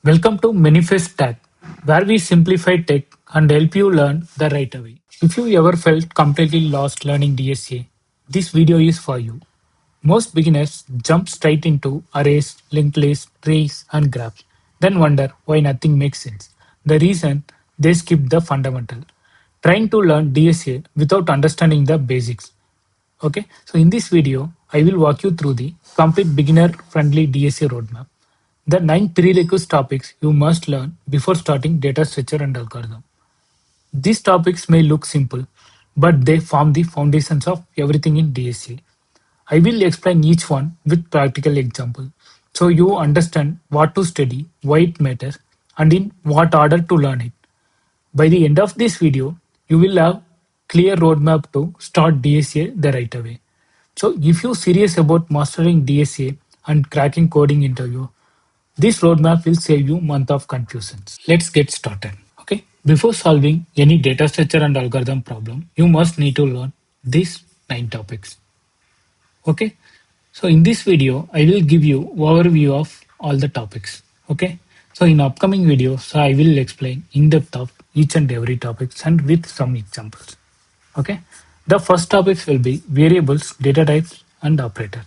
Welcome to Manifest Tech, where we simplify tech and help you learn the right way. If you ever felt completely lost learning DSA, this video is for you. Most beginners jump straight into arrays, linked lists, trees, and graphs, then wonder why nothing makes sense. The reason they skip the fundamental. Trying to learn DSA without understanding the basics. Okay, so in this video, I will walk you through the complete beginner friendly DSA roadmap. The 9 prerequisite topics you must learn before starting data structure and algorithm. These topics may look simple, but they form the foundations of everything in DSA. I will explain each one with practical example so you understand what to study, why it matters, and in what order to learn it. By the end of this video, you will have clear roadmap to start DSA the right way. So if you're serious about mastering DSA and cracking coding interview, this roadmap will save you month of confusions. Let's get started. Okay. Before solving any data structure and algorithm problem, you must need to learn these 9 topics. Okay. So in this video, I will give you overview of all the topics. Okay. So in upcoming videos, I will explain in depth of each and every topics and with some examples. Okay. The first topics will be variables, data types, and operator.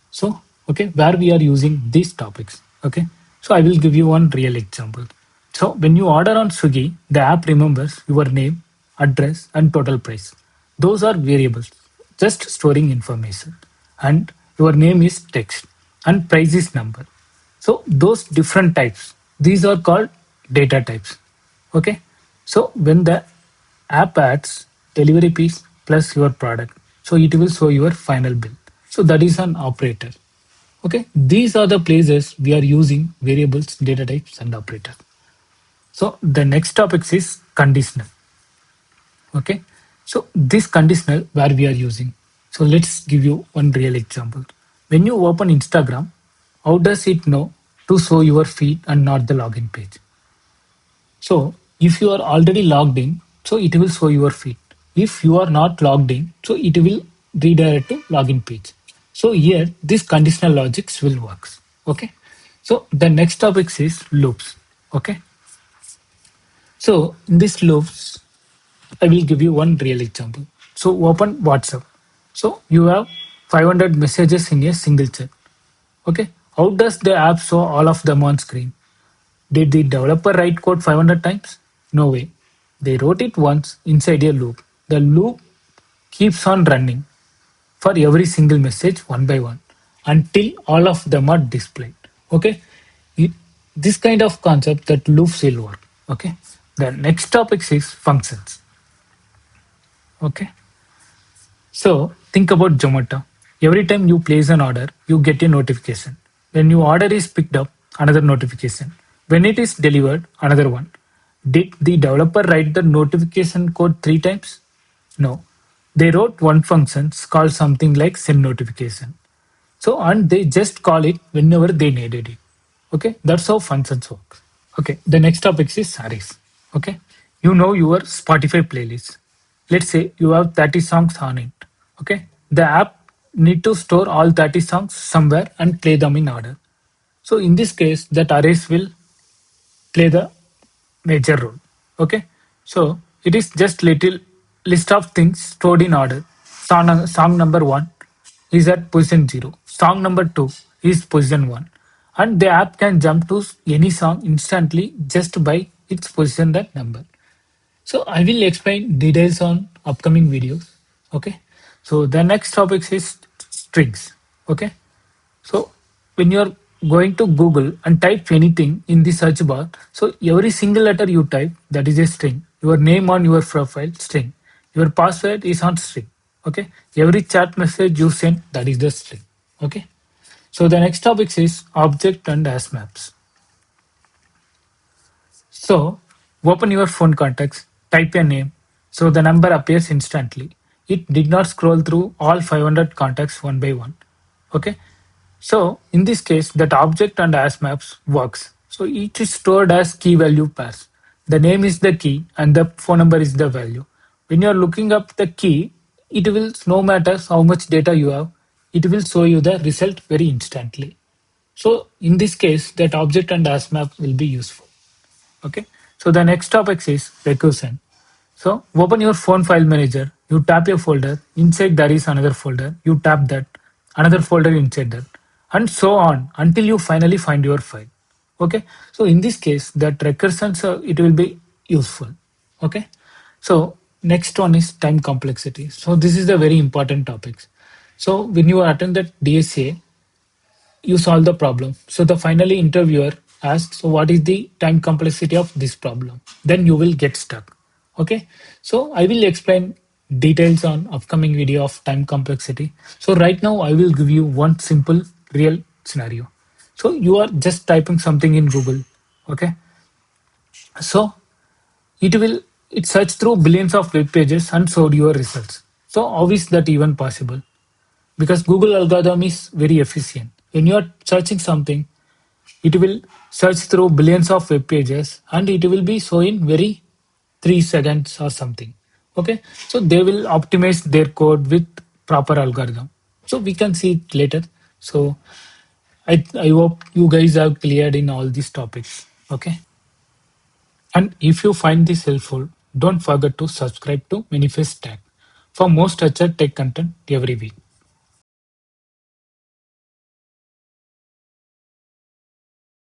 So, okay, where we are using these topics. Okay. So I will give you one real example. So when you order on Swiggy, the app remembers your name, address, and total price. Those are variables, just storing information. And your name is text and price is number. So those different types, these are called data types. Okay. So when the app adds delivery piece plus your product, so it will show your final bill. So that is an operator. Okay. These are the places we are using variables, data types, and operator. So the next topic is conditional. Okay. So this conditional where we are using. So let's give you one real example. When you open Instagram, how does it know to show your feed and not the login page? So if you are already logged in, so it will show your feed. If you are not logged in, so it will redirect to login page. So here this conditional logics will work. Okay. So the next topic is loops. Okay. So in this loops, I will give you one real example. So open WhatsApp. So you have 500 messages in a single chat. Okay. How does the app show all of them on screen? Did the developer write code 500 times? No way. They wrote it once inside a loop. The loop keeps on running for every single message one by one until all of them are displayed. Okay. This kind of concept that loops will work. Okay. The next topic is functions. Okay. So think about Zomato. Every time you place an order, you get a notification. When your order is picked up, another notification. When it is delivered, another one. Did the developer write the notification code 3 times? No. They wrote one function called something like send notification. So, and they just call it whenever they needed it. Okay, that's how functions work. Okay, the next topic is arrays. Okay, you know your Spotify playlist. Let's say you have 30 songs on it. Okay, the app need to store all 30 songs somewhere and play them in order. So in this case, that arrays will play the major role. Okay, so it is just little list of things stored in order. Song number 1 is at position 0. Song number 2 is position 1. And the app can jump to any song instantly just by its position that number. So I will explain details on upcoming videos. Okay. So the next topic is strings. Okay. So when you're going to Google and type anything in the search bar, so every single letter you type, that is a string. Your name on your profile, string. Your password is on string. Okay. Every chat message you send, that is the string. Okay. So the next topic is object and hash maps. So open your phone contacts, type a name. So the number appears instantly. It did not scroll through all 500 contacts one by one. Okay. So in this case, that object and hash maps works. So each is stored as key value pairs. The name is the key and the phone number is the value. When you are looking up the key, it will, no matter how much data you have, it will show you the result very instantly. So in this case, that object and as map will be useful. Okay. So the next topic is recursion. So open your phone file manager, you tap a folder, inside there is another folder, you tap that, another folder inside that, and so on until you finally find your file. Okay. So in this case, that recursion, so it will be useful. Okay. So next one is time complexity. So this is the very important topics. So when you attend that DSA, you solve the problem. So the finally interviewer asks, so what is the time complexity of this problem? Then you will get stuck. Okay. So I will explain details on upcoming video of time complexity. So right now I will give you one simple real scenario. So you are just typing something in Google. Okay. So it search through billions of web pages and showed your results. So how is that even possible? Because Google algorithm is very efficient. When you are searching something, it will search through billions of web pages and it will be showing very 3 seconds or something. Okay, so they will optimize their code with proper algorithm. So we can see it later. So I hope you guys have cleared in all these topics. Okay, and if you find this helpful, don't forget to subscribe to Manifest Tech for more structured tech content every week.